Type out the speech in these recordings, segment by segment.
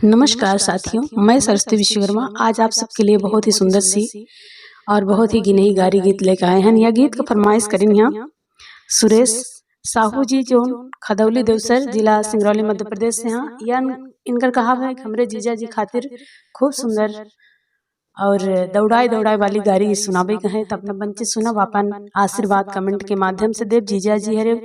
नमस्कार साथियों, मैं सरस्वती विश्वकर्मा आज आप सबके लिए बहुत ही सुंदर सी और बहुत ही गिनही गारी गीत लेकर आए हैं। यह गीत का फरमाइश करें यहाँ सुरेश साहू जी जो खदौली देवसर जिला सिंगरौली मध्य प्रदेश से हैं। यह इनकर कहा है कि हमरे जीजा जी खातिर खूब सुंदर और दौड़ाई दौड़ाई वाली गारी सुनाबे कहे तो अपना बंचे सुनब अपन आशीर्वाद कमेंट के माध्यम से देव। जीजा जी हरे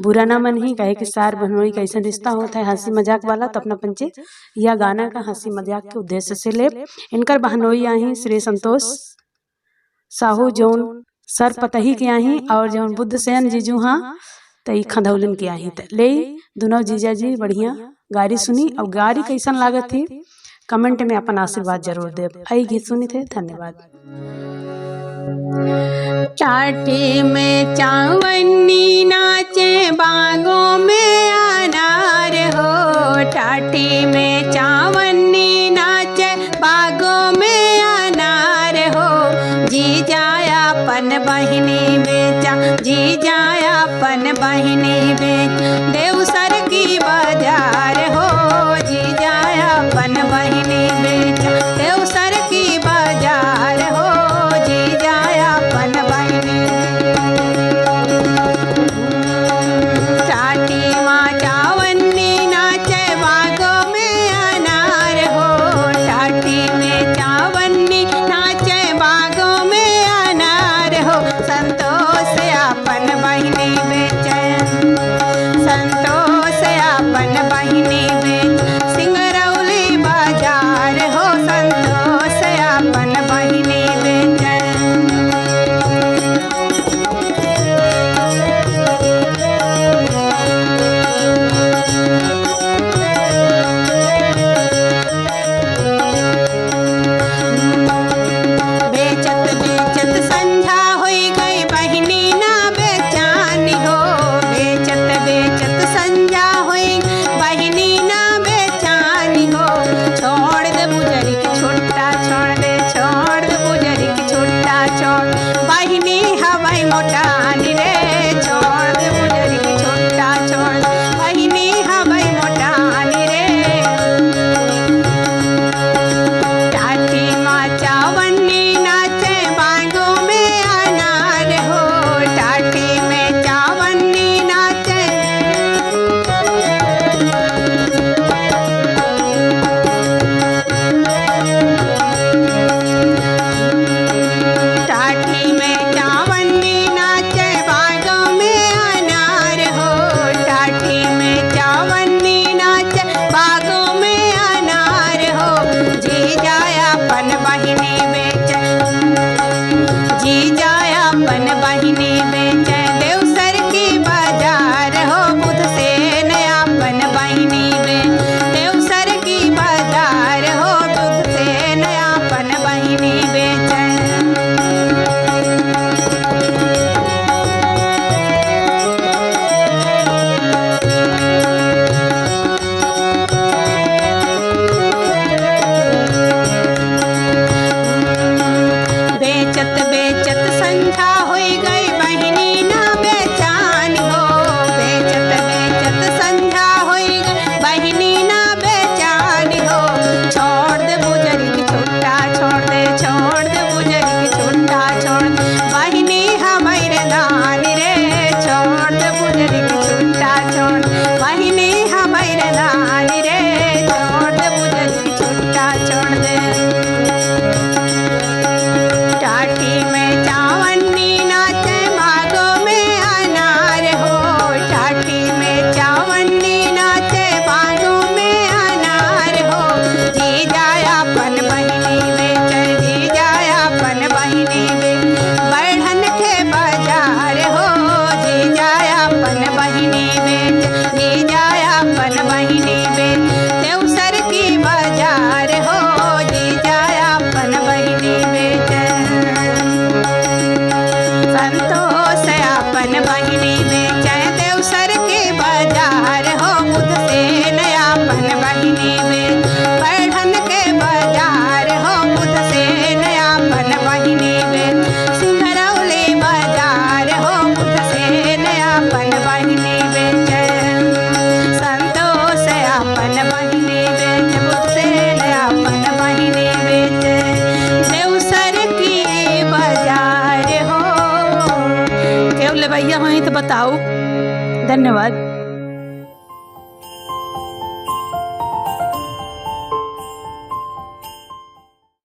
बुरा ना मन ही कहे कि सार बहनोई कैसा रिश्ता होता है हंसी मजाक वाला, तो अपना पंचे यह गाना का हंसी मजाक के उद्देश्य से ले। इनकर बहनोई आई श्री संतोष साहू जौन सर पतही के आई और जौन बुद्ध सेन जीजू हाँ तई खदौलन के आई ले दोनों जीजा जी बढ़िया गारी सुनी। और गारी कैसन लागत थी कमेंट में अपन आशीर्वाद जरूर दे। आई गीत सुनी थे, धन्यवाद। चाटी में चावनी नाचे बागों में अनार हो, टाटी में चावनी नाचे बागों में अनार हो। जी जाया पन बहिनी बेचा, जी जाया पन बहिनी बेच देवसर की बाजार हो। जी जाया पन बहिनी बेचा देवसर की बाजार हो। जी जाया पन बहिनी चाटी माँ चावनी नाचे बागों में अनार हो, टाटी में चावनी नाचे बागों में अनार हो। संतोष अपन बहिनी बेचे, संतोष अपन बहिनी बेच सिंगरौली बाजार हो। संतोष अपन बहिनी बेचे बेचत बेचत संझा होई गई बहिनी ना बेचानी हो। बेचत बेचत संझा होई बहिनी ना बेचानी हो। छोड़ दे बुजरी की छुट्टा छोड़ दे, छोड़ दे बुजरी की छुट्टा छोड़ बहिनी हवाई मोटानी रे। छोड़ दे बुजरी की छुट्टा छोड़ बहिनी हवाई मोटानी रे। टाटी माँ चावनी नाचे बागों में अनार हो, टाटी में चावनी नाचे टाटी में चावनी नाचे बागों में अनार हो। टाटी में चावनी नाचे बागों में अनार हो। जी जाया पन बहिनी बेचे, जी जाया पन बहिनी बेचे देवसर की बाजार हो। बुध से नया पन बहिनी बेच देवसर की बाजार हो। बुध से नया पन बहिनी बेचे बेचत बेचत संझा होई गई बहिनी ना बेचानी हो। बेचत बेचत संझा होई गई बहिनी ना बेचानी हो। छोड़ दे बुजरी की छुट्टा छोड़ दे, छोड़ दे बुजरी की छुट्टा छोड़ बहिनी हमारे दानी रे। छोड़ दे बुजरी की छुट्टा छोड़ बहिनी हमारे दानी रे। छोड़ दे बुजरी की छुट्टा छोड़ दे। टाटी में चावनी नाचे बागों में अनार हो, टाटी में चावनी नाचे बागों में अनार हो। जी जाया पन बहिनी बेचे, जी जाया पन बहिनी बेच बढ़न के बाजार हो। जी जाया पन बहिनी बेच, जी जाया पन बहिनी बेच देवसर की बाजार हो। जी जाया पन बहिनी बेच संतोष अपन बहिनी बेचे देवसर के बाजार हो। बुध से नया पन बहिनी बेच बढ़न के बाजार हो। बुध से नया पन बहिनी बेच सिंगरौली बाजार हो। बुध से नया पन बहिनी बेच संतोष अपन बहिनी बेच बुध से लेवैया हुई तो बताओ। धन्यवाद।